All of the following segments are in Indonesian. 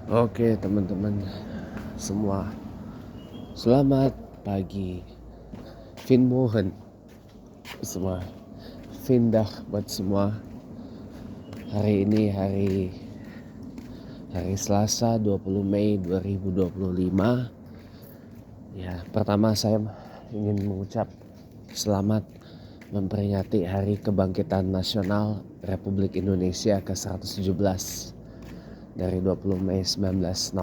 Oke teman-teman semua, selamat pagi. Fin Mohen semua, Findah buat semua. Hari ini hari Selasa 20 Mei 2025. Ya, pertama saya ingin mengucap selamat memperingati Hari Kebangkitan Nasional Republik Indonesia ke-117 dari 20 Mei 1908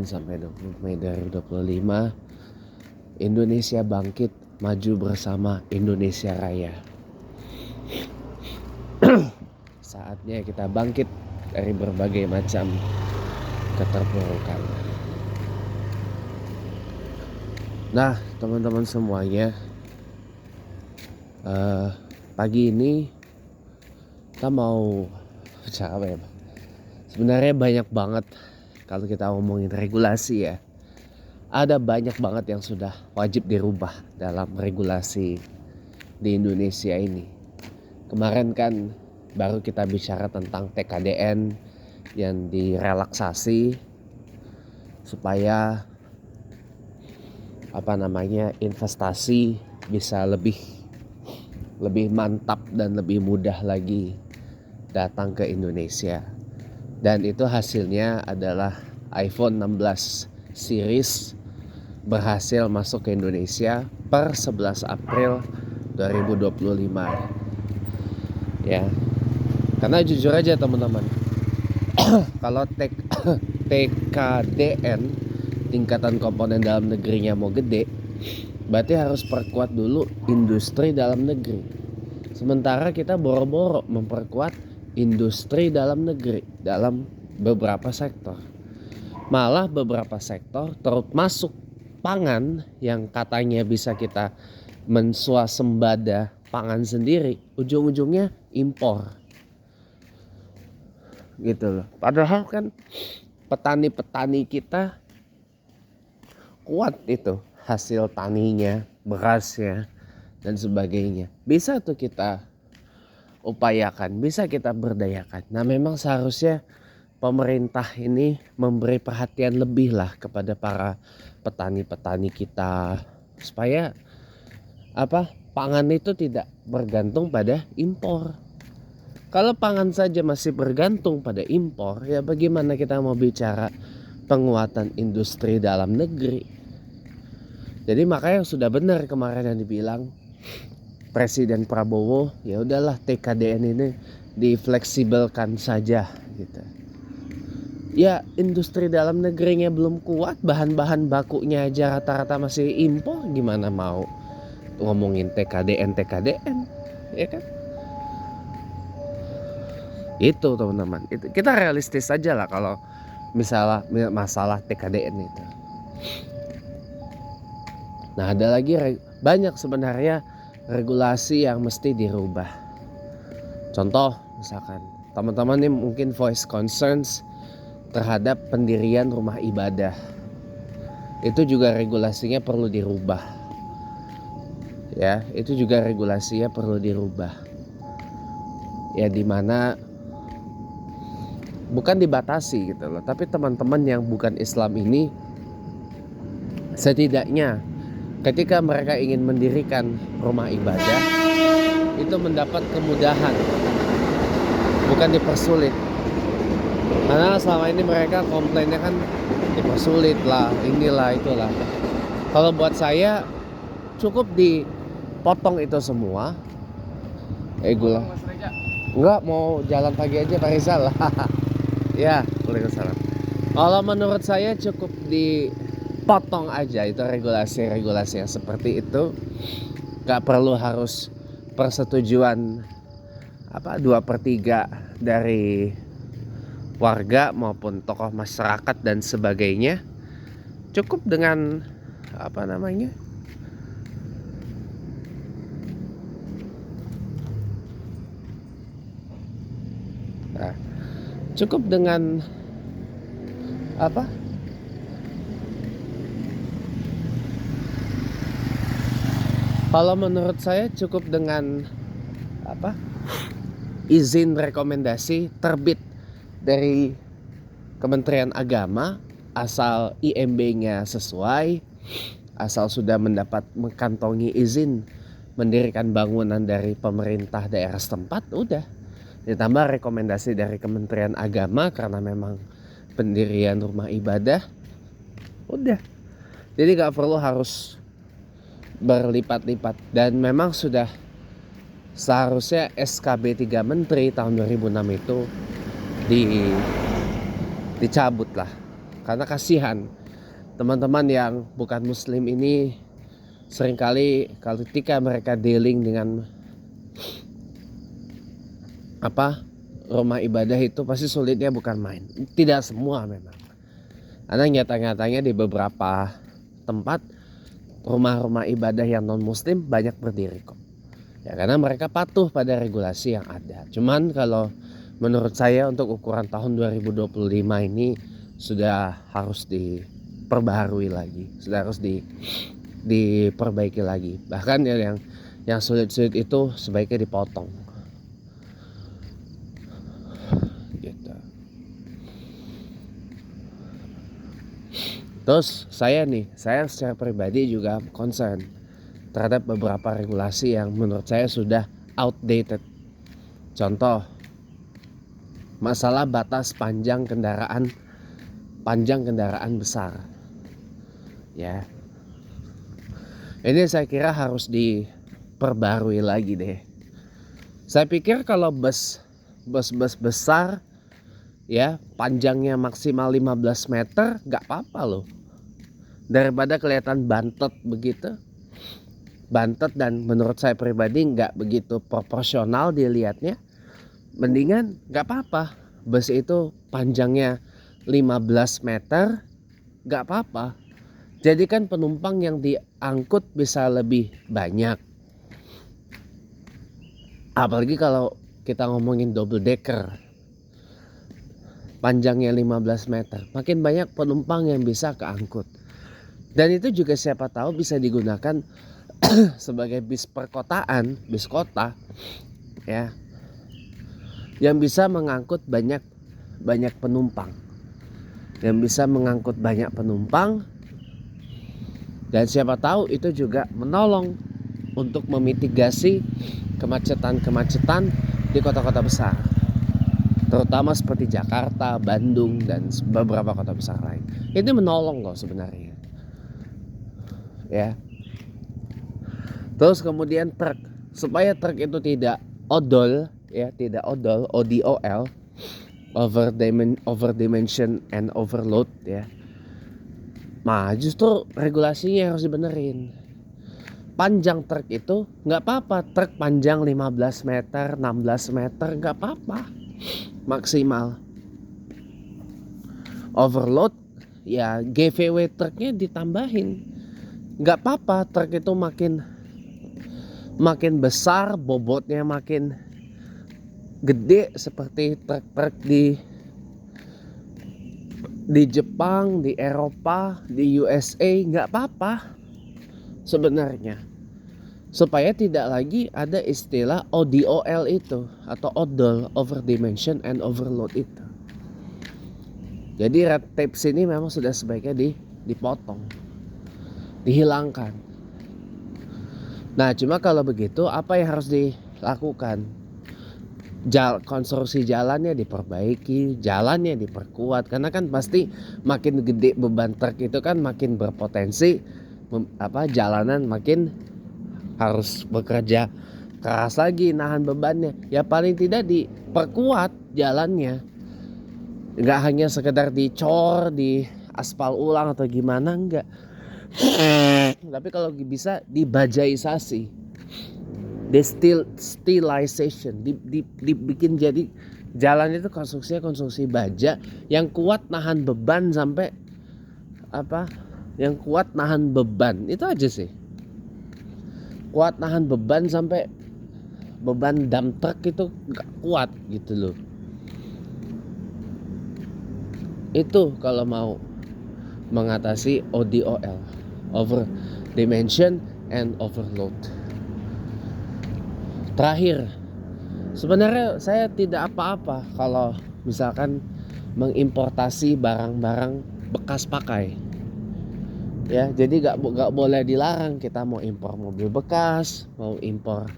sampai 20 Mei 2025. Indonesia bangkit, maju bersama Indonesia Raya. Saatnya kita bangkit dari berbagai macam keterpurukan. Nah, teman-teman semuanya, pagi ini kita mau bicara apa ya? Sebenarnya banyak banget kalau kita ngomongin regulasi ya. Ada banyak banget yang sudah wajib dirubah dalam regulasi di Indonesia ini. Kemarin kan baru kita bicara tentang TKDN yang direlaksasi supaya investasi bisa lebih mantap dan lebih mudah lagi datang ke Indonesia. Dan itu hasilnya adalah iPhone 16 series berhasil masuk ke Indonesia per 11 April 2025. Ya. Karena jujur aja teman-teman, kalau TKDN, tingkatan komponen dalam negerinya mau gede, berarti harus perkuat dulu industri dalam negeri. Sementara kita boro-boro memperkuat industri dalam negeri dalam beberapa sektor. Malah beberapa sektor termasuk pangan yang katanya bisa kita menswasembada pangan sendiri, ujung-ujungnya impor. Gitu loh. Padahal kan petani-petani kita kuat itu hasil taninya, berasnya dan sebagainya. Bisa tuh kita upayakan, bisa kita berdayakan. Nah, memang seharusnya pemerintah ini memberi perhatian lebih lah kepada para petani-petani kita supaya pangan itu tidak bergantung pada impor. Kalau pangan saja masih bergantung pada impor, ya bagaimana kita mau bicara penguatan industri dalam negeri? Jadi makanya sudah benar kemarin yang dibilang Presiden Prabowo, ya udahlah TKDN ini difleksibelkan saja gitu. Ya industri dalam negerinya belum kuat, bahan-bahan bakunya aja rata-rata masih impor, gimana mau ngomongin TKDN ya kan? Itu teman-teman, itu kita realistis aja lah kalau misalnya masalah TKDN itu. Nah, ada lagi banyak sebenarnya regulasi yang mesti dirubah. Contoh misalkan teman-teman ini mungkin voice concerns terhadap pendirian rumah ibadah. Itu juga regulasinya perlu dirubah. Ya, itu juga regulasinya perlu dirubah. Ya, dimana bukan dibatasi gitu loh, tapi teman-teman yang bukan Islam ini setidaknya ketika mereka ingin mendirikan rumah ibadah itu mendapat kemudahan, bukan dipersulit. Karena selama ini mereka komplainnya kan dipersulit lah, inilah itulah. Kalau buat saya cukup dipotong itu semua. Gula. Enggak, mau jalan pagi aja Pak Rizal. Ya, Waalaikumsalam. Kalau menurut saya cukup dipotong aja itu regulasi-regulasi yang seperti itu. Gak perlu harus persetujuan 2/3 dari warga maupun tokoh masyarakat dan sebagainya. Cukup dengan nah, cukup dengan kalau menurut saya cukup dengan izin rekomendasi terbit dari Kementerian Agama, asal IMB-nya sesuai, asal sudah mengantongi izin mendirikan bangunan dari pemerintah daerah setempat, udah. Ditambah rekomendasi dari Kementerian Agama karena memang pendirian rumah ibadah, udah. Jadi gak perlu harus berlipat-lipat. Dan memang sudah seharusnya SKB 3 Menteri tahun 2006 itu dicabut lah. Karena kasihan teman-teman yang bukan muslim ini seringkali ketika mereka dealing dengan rumah ibadah itu pasti sulitnya bukan main. Tidak semua memang. Karena nyata-nyatanya di beberapa tempat rumah-rumah ibadah yang non muslim banyak berdiri kok. Ya karena mereka patuh pada regulasi yang ada. Cuman kalau menurut saya untuk ukuran tahun 2025 ini sudah harus diperbaharui lagi, sudah harus diperbaiki lagi. Bahkan yang sulit-sulit itu sebaiknya dipotong. Gitu. Terus saya secara pribadi juga concern terhadap beberapa regulasi yang menurut saya sudah outdated. Contoh, masalah batas panjang kendaraan besar. Ya. Ini saya kira harus diperbarui lagi deh. Saya pikir kalau bus besar ya panjangnya maksimal 15 meter gak apa-apa loh. Daripada kelihatan bantet begitu. Bantet dan menurut saya pribadi gak begitu proporsional dilihatnya. Mendingan gak apa-apa. Bus itu panjangnya 15 meter gak apa-apa. Jadi kan penumpang yang diangkut bisa lebih banyak. Apalagi kalau kita ngomongin double decker. Panjangnya 15 meter. Makin banyak penumpang yang bisa keangkut. Dan itu juga siapa tahu bisa digunakan sebagai bis perkotaan, bis kota ya. Yang bisa mengangkut banyak penumpang. Yang bisa mengangkut banyak penumpang. Dan siapa tahu itu juga menolong untuk memitigasi kemacetan di kota-kota besar. Terutama seperti Jakarta, Bandung, dan beberapa kota besar lain. Ini menolong loh sebenarnya. Ya. Terus kemudian truk, supaya truk itu tidak odol, ya, tidak odol, ODOL, over dimension and overload ya. Nah, justru regulasinya harus dibenerin. Panjang truk itu nggak apa-apa, truk panjang 15 meter, 16 meter nggak apa-apa, maksimal. Overload ya GVW truknya ditambahin. Nggak apa-apa, truk itu makin besar, bobotnya makin gede seperti truk-truk di Jepang, di Eropa, di USA, nggak apa-apa sebenarnya. Supaya tidak lagi ada istilah ODOL itu atau odol, over dimension and overload itu. Jadi red tape sini memang sudah sebaiknya dipotong, dihilangkan. Nah, cuma kalau begitu apa yang harus dilakukan? Konstruksi jalannya diperbaiki, jalannya diperkuat, karena kan pasti makin gede beban truk itu kan makin berpotensi jalanan makin harus bekerja keras lagi nahan bebannya. Ya paling tidak diperkuat jalannya, nggak hanya sekedar dicor, di aspal ulang atau gimana, enggak. Tapi kalau bisa dibajaisasi, stilization, dibikin jadi jalan itu konstruksi baja yang kuat nahan beban sampai yang kuat nahan beban itu aja sih. Kuat nahan beban sampai beban dump truck itu gak kuat gitu loh. Itu kalau mau mengatasi ODOL, over dimension and overload. Terakhir, sebenarnya saya tidak apa-apa kalau misalkan mengimportasi barang-barang bekas pakai. Ya, jadi nggak boleh dilarang kita mau impor mobil bekas, mau impor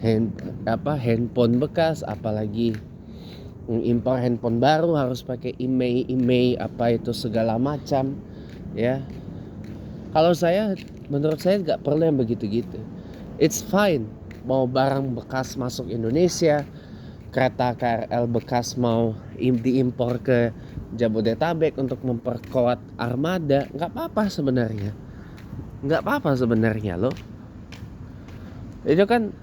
handphone bekas, apalagi impor handphone baru harus pakai IMEI apa itu segala macam. Ya, kalau menurut saya nggak perlu yang begitu-gitu. It's fine mau barang bekas masuk Indonesia, kereta KRL bekas mau diimpor ke Jabodetabek untuk memperkuat armada, nggak apa-apa sebenarnya loh. Itu kan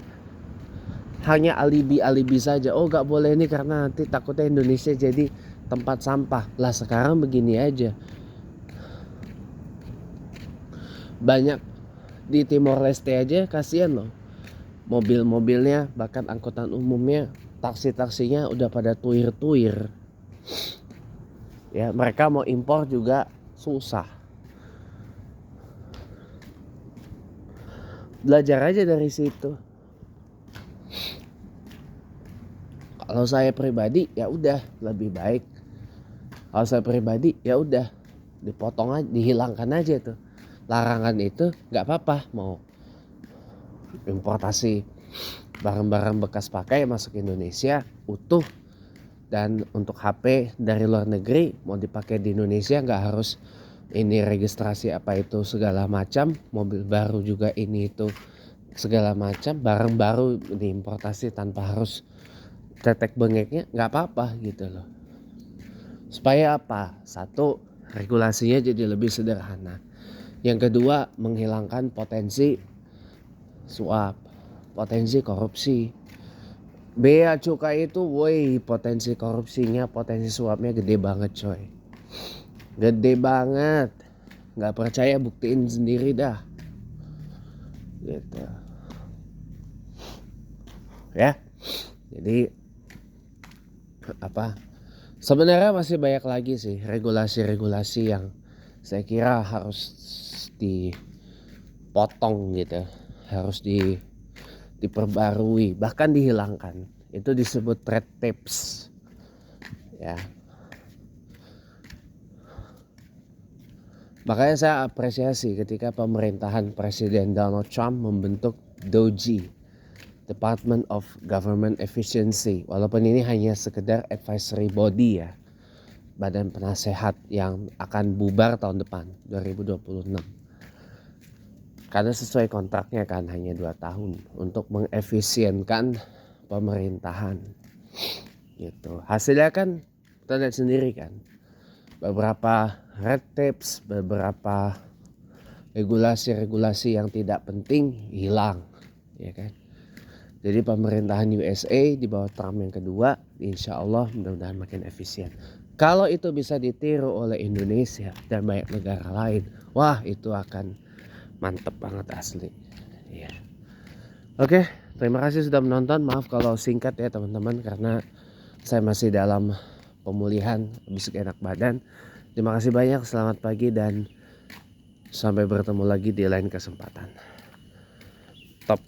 hanya alibi saja. Oh nggak boleh ini karena nanti takutnya Indonesia jadi tempat sampah. Lah sekarang begini aja, banyak di Timor Leste aja, kasihan loh, mobil-mobilnya bahkan angkutan umumnya, taksi-taksinya udah pada tuir-tuir. Ya, mereka mau impor juga susah. Belajar aja dari situ. Kalau saya pribadi ya udah lebih baik. Kalau saya pribadi ya udah dipotong aja, dihilangkan aja tuh larangan itu, nggak apa-apa mau importasi barang-barang bekas pakai masuk Indonesia utuh. Dan untuk HP dari luar negeri mau dipakai di Indonesia nggak harus ini registrasi apa itu segala macam, mobil baru juga ini itu segala macam, barang baru diimportasi tanpa harus tetek bengeknya, nggak apa-apa gitu loh. Supaya apa? Satu, regulasinya jadi lebih sederhana. Yang kedua, menghilangkan potensi suap, potensi korupsi. Bea cukai itu, woi, potensi korupsinya, potensi suapnya gede banget coy. Gede banget. Gak percaya buktiin sendiri dah. Gitu. Ya. Jadi sebenarnya masih banyak lagi sih regulasi-regulasi yang saya kira harus dipotong gitu. Harus diperbarui, bahkan dihilangkan. Itu disebut red tapes. Ya. Makanya saya apresiasi ketika pemerintahan Presiden Donald Trump membentuk DOGE, Department of Government Efficiency. Walaupun ini hanya sekedar advisory body ya, badan penasehat yang akan bubar tahun depan 2026. Karena sesuai kontraknya kan hanya 2 tahun untuk mengefisienkan pemerintahan gitu. Hasilnya kan kita lihat sendiri kan, beberapa red tapes, beberapa regulasi yang tidak penting hilang, ya kan. Jadi pemerintahan USA di bawah Trump yang kedua, insya Allah mudah-mudahan makin efisien. Kalau itu bisa ditiru oleh Indonesia dan banyak negara lain, wah itu akan mantep banget asli. Ya. Oke, terima kasih sudah menonton. Maaf kalau singkat ya teman-teman, karena saya masih dalam pemulihan habis enak badan. Terima kasih banyak, selamat pagi dan sampai bertemu lagi di lain kesempatan. Top.